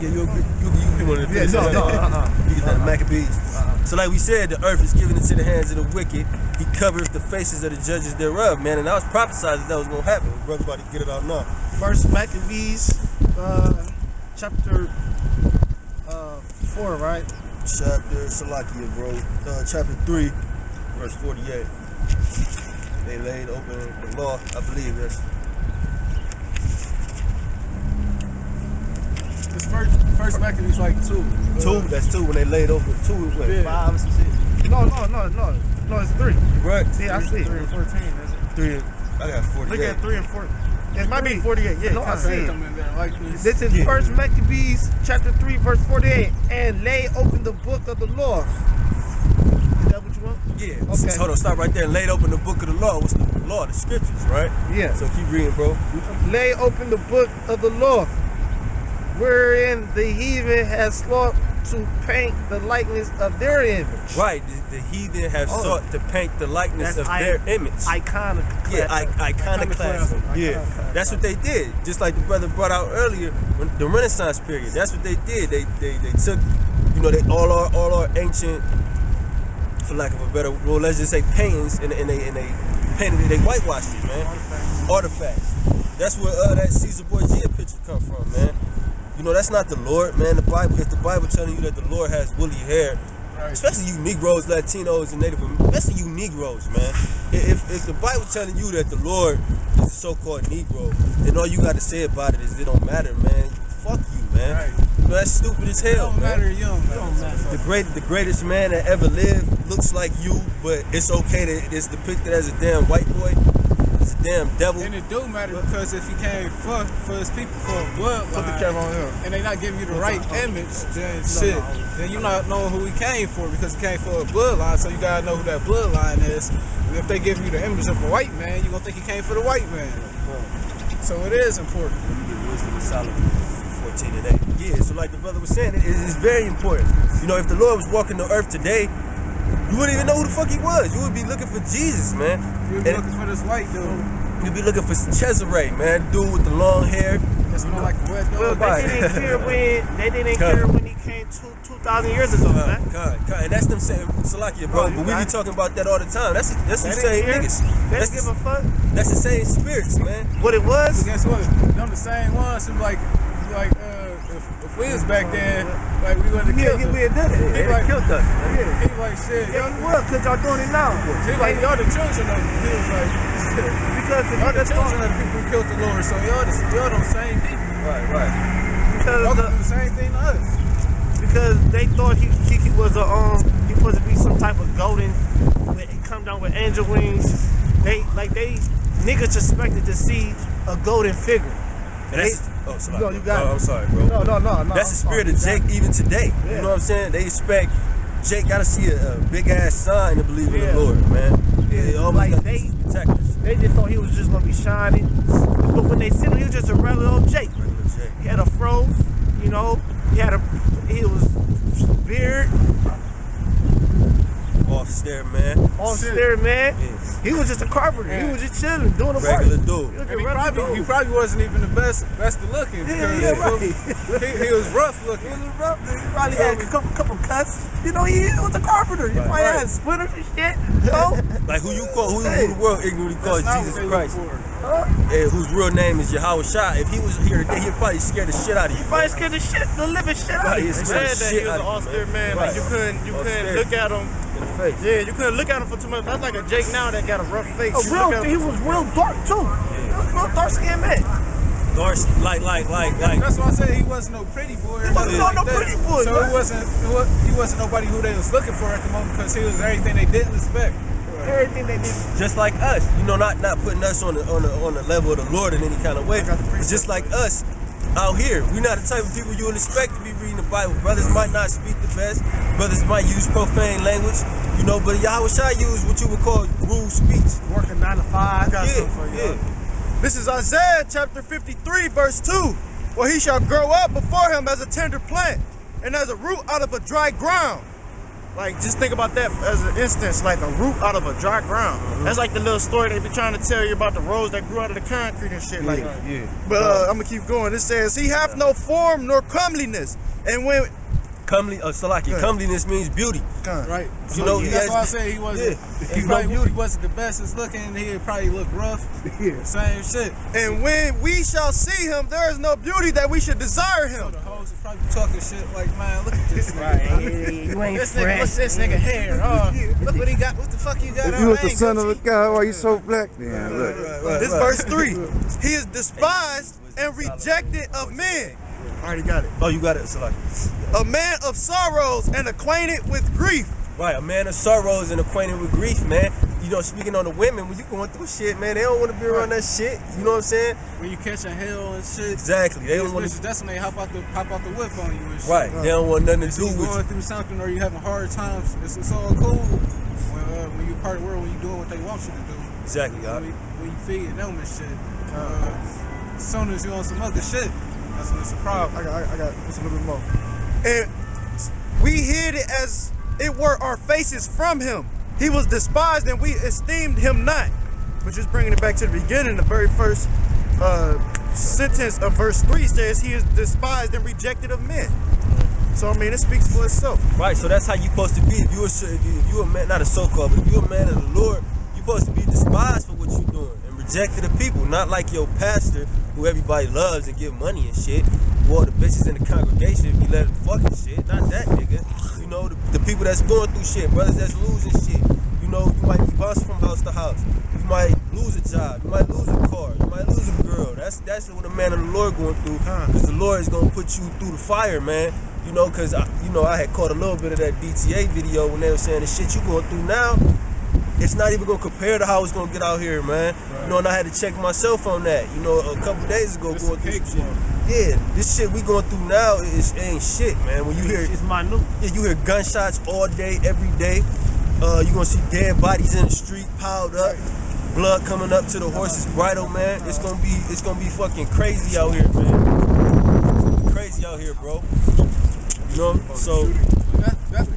Yeah, you be one of the You get that Maccabees. So like we said, the earth is given into the hands of the wicked. He covers the faces of the judges thereof, man. And I was prophesied that was gonna happen. Brother about to get it out now. First Maccabees, chapter 4, right? Chapter 3, verse 48. They laid open the law, I believe that's. This first Maccabees like 2. 2, that's 2 when they laid open 2, what, Yeah. 5 or some shit? No, it's 3. Right? Yeah, I see. 3 and 14, is it? 3, I got 48. Look at 3 and 4. It might be 48, yeah. No, I see it. Come in there like this. This is First Maccabees, chapter 3, verse 48. And lay open the book of the law. Is that what you want? Yeah. Okay. Hold on, stop right there and laid open the book of the law. What's the law? The scriptures, right? Yeah. So keep reading, bro. Lay open the book of the law, wherein the heathen has sought to paint the likeness of their image. Right. The heathen have sought to paint the likeness of their image. Iconoclasm. Yeah, iconoclasm. Yeah, that's what they did. Just like the brother brought out earlier, when the Renaissance period. That's what they did. They took, you know, all our ancient, for lack of a better, well, let's just say paintings, and they painted it. They whitewashed it, man. Artifacts. That's where that Caesar Borgia picture come from, man. You know, that's not the Lord, man. The Bible, if the Bible telling you that the Lord has woolly hair, especially you Negroes, Latinos, and Native Americans, especially you Negroes, man. If the Bible telling you that the Lord is a so-called Negro, then all you got to say about it is it don't matter, man. Fuck you, man. Right. You know, that's stupid as hell, It don't man. matter, you don't matter. The greatest man that ever lived looks like you, but it's okay that it's depicted as a damn white boy. It's a damn devil. And it do matter because if he came for his people for a bloodline, Put the camera on him. and they not giving you the right image, then shit, then you not knowing who he came for because he came for a bloodline, so you gotta know who that bloodline is. And if they give you the image of a white man, you gonna think he came for the white man. So it is important. Wisdom of Solomon 14 and 8. Yeah, so like the brother was saying, it is very important. You know, if the Lord was walking the earth today, you wouldn't even know who the fuck he was. You would be looking for Jesus, man. You'll be looking for this white dude. You'd be looking for Cesare, man. Dude with the long hair. That's not like a wet Well, dog. they didn't care when he came 2,000 years ago, man. God. And that's them saying, Salakia, bro. But we be talking about that all the time. That's the same niggas. They didn't give a fuck. That's the same spirits, man. What it was? But guess what? Them the same ones who like if we was back then, like we wouldn't have killed them. We had done it. He like killed us. He like shit. Yeah, you would, because y'all doing it now. He like y'all the children of him. He was like shit. Because Y'all the children of the people who killed the Lord, so y'all the same people. Right. Y'all gonna do the same thing to us. Because they thought he was he supposed to be some type of golden, come down with angel wings. They niggas expected to see a golden figure. And that's, No, you got it. I'm sorry, bro. No. That's the spirit of Jake even today. Yeah. You know what I'm saying? They expect Jake gotta see a big ass sign to believe in the Lord, man. Yeah, always like got they protectors. They just thought he was just gonna be shining. But when they seen him, he was just a regular old Jake. He had a fro, you know. He was beard. Off-stare, man. Off-stare, man. Yes. He was just a carpenter. Yeah. He was just chilling, doing the Regular work. dude. And he probably wasn't even the best of looking. Yeah, right. He was rough looking. He probably had a couple cuts. You know, he was a carpenter. He probably had splinters and shit. You know? Like who the world ignorantly calls Jesus Christ. Huh? And whose real name is Yahweh Shah. If he was here today, he'd probably scare the shit out of you. He probably scared the living shit out of you. He Said that he was an austere man. Like you couldn't look at him. In the face. Yeah, you couldn't look at him for too much. That's like a Jake now that got a rough face. He was real dark too. He was a real dark skinned man. Dark, like. That's why I said he wasn't no pretty boy. He wasn't no pretty boy. So he wasn't nobody who they was looking for at the moment because he was everything they didn't expect. Everything they did. Just like us, you know, not putting us on the level of the Lord in any kind of way. It's just like us out here. We're not the type of people you would expect to be reading the Bible. Brothers might not speak the best. Brothers might use profane language, you know, but Yahweh Shai use what you would call rude speech. Working 9 to 5. Yeah. This is Isaiah chapter 53, verse 2. For he shall grow up before him as a tender plant, and as a root out of a dry ground. Like, just think about that as an instance, like a root out of a dry ground. That's like the little story they be trying to tell you about the rose that grew out of the concrete and shit. Like, but I'm gonna keep going. It says, he hath no form nor comeliness, and when comeliness means beauty. Right. You know, that's why I say he wasn't. He probably wasn't the best as looking. He'd probably look rough. Same shit. And when we shall see him, there is no beauty that we should desire him. So the hoes are probably talking shit like, man, look at this nigga. You ain't This fresh. nigga, what's this nigga hair? Oh, look what he got. What the fuck you got If on? you was the son of a God, why you so black then? Look. This verse 3. He is despised and rejected of men. I already got it. Oh, you got it, Salaki. A man of sorrows and acquainted with grief. Right, a man of sorrows and acquainted with grief, man. You know, speaking on the women, when you going through shit, man, they don't want to be around that shit. You know what I'm saying? When you catching hell and shit. Exactly. They don't want to. That's when they hop out the whip on you and shit. Right. They don't want nothing to do you with going through something or you having hard times. It's all cool. When you part of the world, when you doing what they want you to do. Exactly, God. When you feeding them and shit. As soon as you on some other shit, that's when it's a problem. I got just a little bit more. And we hid it as it were our faces from him. He was despised and we esteemed him not. But just bringing it back to the beginning, the very first sentence of verse 3 says he is despised and rejected of men. So I mean, it speaks for itself. Right, so that's how you supposed to be. If you a man, not a so-called, but if you a man of the Lord, you supposed to be despised for what you're doing and rejected of people. Not like your pastor, who everybody loves and give money and shit, or the bitches in the congregation be letting fucking shit. Not that nigga. You know, the people that's going through shit, brothers that's losing shit. You know, you might be bouncing from house to house. You might lose a job. You might lose a car. You might lose a girl. That's what a man of the Lord going through. Because the Lord is gonna put you through the fire, man. You know, because I had caught a little bit of that DTA video when they were saying the shit you going through now. It's not even gonna compare to how it's gonna get out here, man. Right. You know, and I had to check myself on that. You know, a couple days ago, going through some shit. Yeah, this shit we going through now ain't shit, man. When you hear it's minute. Yeah, you hear gunshots all day, every day. You gonna see dead bodies in the street piled up, blood coming up to the horse's bridle, man. It's gonna be fucking crazy out here, man. Crazy out here, bro. You know, so that's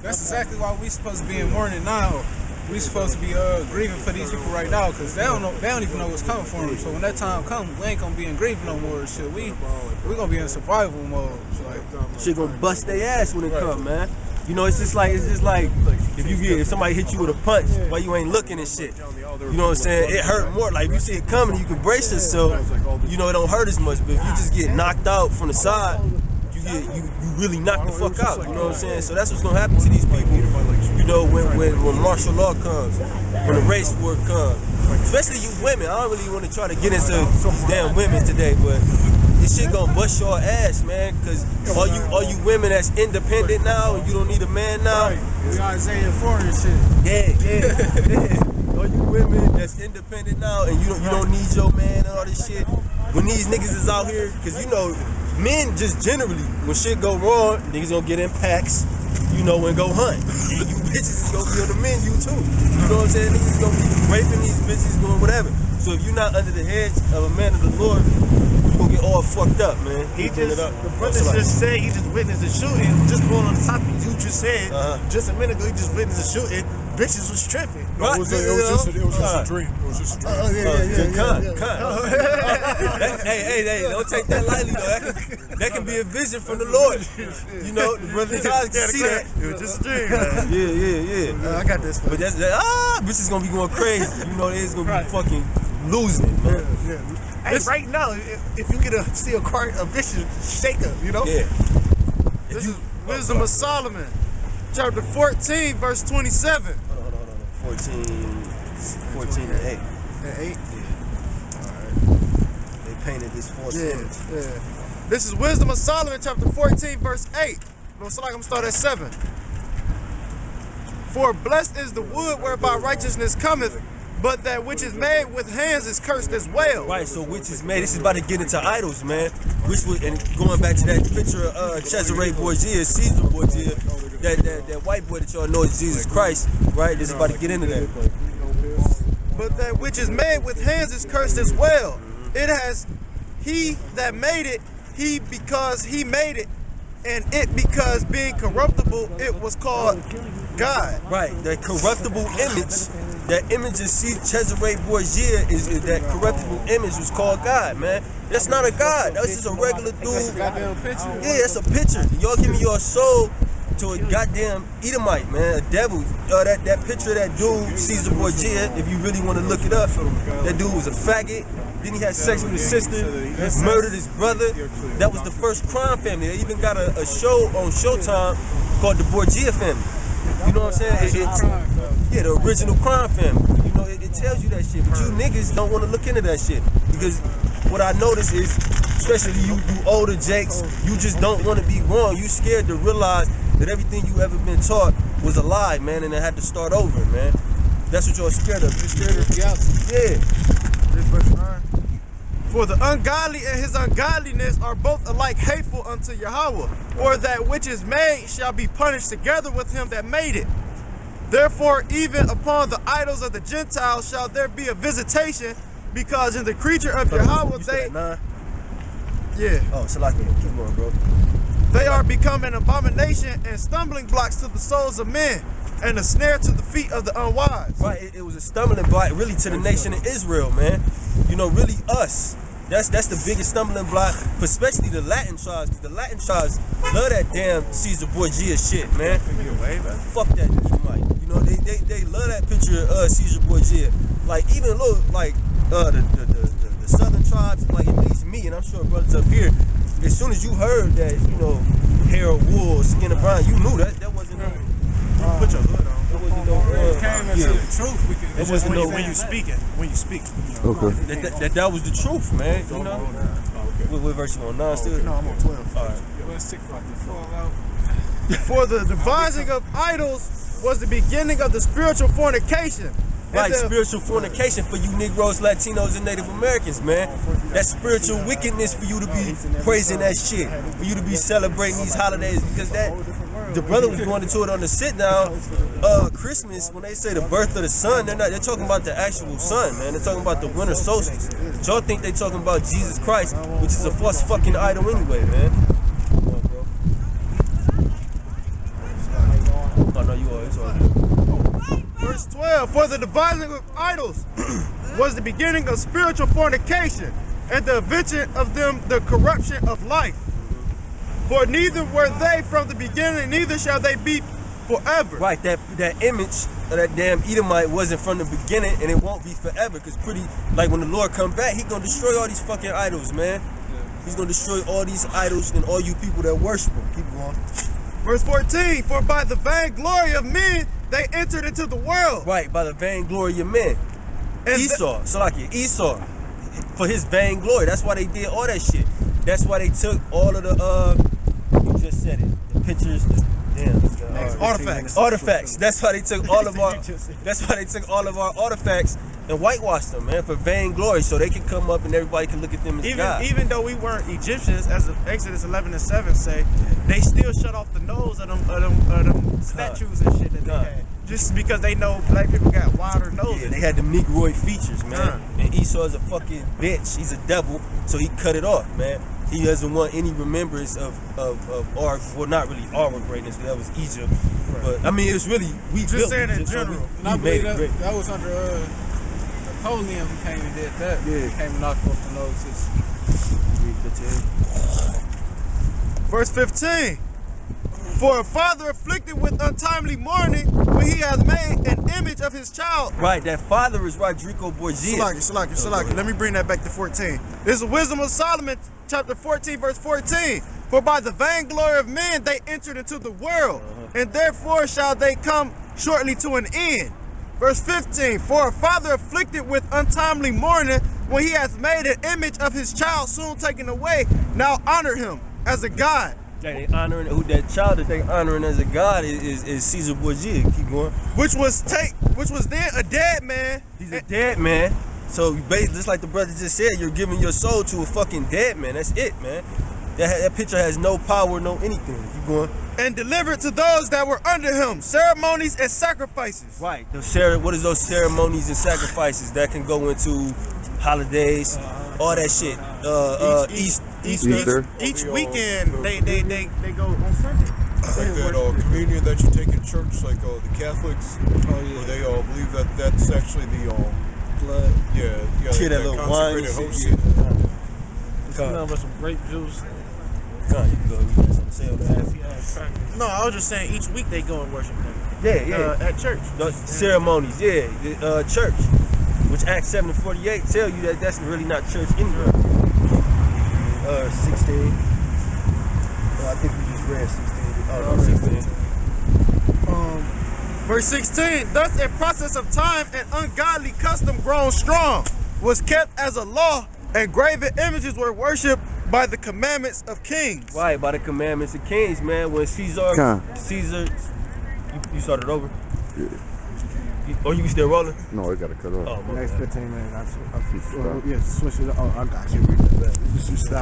exactly why we supposed to be in mourning now. We supposed to be grieving for these people right now, because they don't even know what's coming for them. So when that time comes, we ain't gonna be in grieving no more. Shit, we gonna be in survival mode. So like, shit gonna bust their ass when it come, man. You know, it's just like if somebody hit you with a punch, why you ain't looking and shit. You know what I'm saying? It hurt more. Like if you see it coming, you can brace yourself. You know, it don't hurt as much. But if you just get knocked out from the side, you really knock the fuck out. You know what I'm saying? So that's what's gonna happen to these people. You know, when martial law comes, when the race war comes, especially you women. I don't really want to try to get into these damn women today, but this shit gonna bust your ass, man. Cause all you women that's independent now and you don't need a man now. We Isaiah 4 and shit. Yeah. All you women that's independent now and you don't need your man and all this shit. When these niggas is out here, cause you know, men just generally, when shit go wrong, niggas gonna get in packs, you know, and go hunt. And you bitches is gonna be on the menu too. You know what I'm saying? Niggas gonna be raping these bitches, doing whatever. So if you're not under the hedge of a man of the Lord, you gonna get all fucked up, man. The brother just said he just witnessed a shooting. Just going on the topic you just said, just a minute ago, he just witnessed a shooting. Bitches was tripping. No, it was just a dream. It was just a dream. Hey, don't take that lightly though. That can be a vision from the Lord. You know, the brother's eyes can see that. It was just a dream, man. Yeah. I got this. But bitches gonna be going crazy. You know, they's gonna be fucking losing, man. Hey, right now, if you get see a vicious shaker, you know? Yeah. This is Wisdom of Solomon, chapter 14, verse 27. Hold on. 14 and 8. And 8? Alright. They painted this false image. Yeah. This is Wisdom of Solomon, chapter 14, verse 8. No, so like I'm gonna start at 7. For blessed is the wood whereby righteousness cometh, but that which is made with hands is cursed as well. Right, so which is made, this is about to get into idols, man. And going back to that picture of Cesare Borgia, Caesar Borgia, that white boy that y'all know is Jesus Christ, right? This is about to get into that. But that which is made with hands is cursed as well. It has he that made it, because he made it, and it, because being corruptible, it was called God. Right, that corruptible image, that image of Cesare Borgia is that corruptible image was called God, man. That's not a God. That's just a regular dude. That's a goddamn picture. Yeah, it's a picture. Y'all give me your soul to a goddamn Edomite, man, a devil. That picture of that dude, Cesare Borgia, if you really want to look it up, that dude was a faggot. Then he had sex with his sister, murdered his brother. That was the first crime family. They even got a show on Showtime called the Borgia family. You know what I'm saying? Yeah, the original crime family. You know, it tells you that shit. But you niggas don't want to look into that shit. Because what I notice is, especially you older jakes, you just don't want to be wrong. You scared to realize that everything you ever been taught was a lie, man, and it had to start over, man. That's what you're scared of. You're scared of reality. Yeah. For the ungodly and his ungodliness are both alike hateful unto Yahweh, for that which is made shall be punished together with him that made it. Therefore, even upon the idols of the Gentiles shall there be a visitation, because in the creature of Yahweh they... Yeah. Oh, so like, keep going, bro. They are become an abomination and stumbling blocks to the souls of men, and a snare to the feet of the unwise. Right, it was a stumbling block really to the nation of Israel, man. You know, really us. That's the biggest stumbling block, for especially the Latin tribes, because the Latin tribes love that damn Cesare Borgia shit, man. Fuck that Edomite. You know, they love that picture of Cesare Borgia. Like, even little, like, the southern tribes, like at least me, and I'm sure brothers up here, as soon as you heard that, you know, hair of wool, skin of brown, you knew that wasn't no, put your hood on. It wasn't no, it came into the truth. It was when you speaking. When you speak. Okay. That was the truth, man. You know. What verse you on? 9 still? No, I'm on 12. All right. Let's take about the fallout. For the devising of idols was the beginning of the spiritual fornication. Right, spiritual fornication for you Negroes, Latinos, and Native Americans, man. That spiritual wickedness for you to be praising that shit, for you to be celebrating these holidays, because the brother was going into it on the sit down. Christmas, when they say the birth of the sun, they're talking about the actual sun, man. They're talking about the winter solstice. But y'all think they talking about Jesus Christ, which is a false fucking idol anyway, man. Come on, bro. Oh no, you are. It's all good. Verse 12, for the devising of idols was the beginning of spiritual fornication, and the invention of them the corruption of life. For neither were they from the beginning, neither shall they be forever. Right, that image of that damn Edomite wasn't from the beginning, and it won't be forever, because like when the Lord come back, he gonna destroy all these fucking idols, man. He's gonna destroy all these idols and all you people that worship him. Keep going. Verse 14, for by the vainglory of men they entered into the world. Right, by the vainglory of men. And Esau, Esau, for his vainglory. That's why they did all that shit. That's why they took all of the, you just said it, the pictures, artifacts. That's why they took all of our artifacts and whitewashed them, man, for vainglory, so they can come up and everybody can look at them as God. Even though we weren't Egyptians, as Exodus 11:7 say, they still shut off the nose of them statues and shit that they had. Just because they know black people got wider noses. Yeah, they had them Negroid features, man. And Esau is a fucking bitch. He's a devil, so he cut it off, man. He doesn't want any remembrance of our, well, not really our greatness, that was Egypt. But I mean, it's really, we just built saying Egypt, in general. So And I believe that was under Napoleon who came and did that. Yeah. He came and knocked off the noses. Verse 15. For a father afflicted with untimely mourning, when he has made an image of his child. Right, that father is Rodrigo Borgia. Salaki. Let me bring that back to 14. This is the wisdom of Solomon, chapter 14, verse 14. For by the vainglory of men they entered into the world, and therefore shall they come shortly to an end. Verse 15. For a father afflicted with untimely mourning, when he has made an image of his child soon taken away, now honor him as a god. They honoring that child that they honoring as a god is Cesare Borgia. Keep going. Which was then a dead man. He's a dead man. So just like the brother just said, you're giving your soul to a fucking dead man. That's it, man. That picture has no power, no anything. Keep going. And delivered to those that were under him ceremonies and sacrifices. Right. What is those ceremonies and sacrifices that can go into holidays, all that shit. Easter. Each weekend they go on Sunday. Like that communion that you take in church, like the Catholics, where they all believe that that's actually the Blood. yeah, Shit, that little wine consecrated and host. shit. Smell with some grape juice. God, you can go eat that on sale. Nasty ass crackers. No, I was just saying each week they go and worship them. Yeah. At church. The ceremonies, the church, which Acts 7:48 tell you that that's really not church anyway. 16. I think we just read 16. Oh, no, 16. Verse 16, thus a process of time and ungodly custom grown strong was kept as a law, and graven images were worshipped by the commandments of kings. Right, by the commandments of kings, man. When Caesar, you started over? Yeah. You still rolling? No, I gotta cut off. Oh, my Next bad. 15 minutes. Stop. Yeah, switch it up. Oh, I got you. You stop.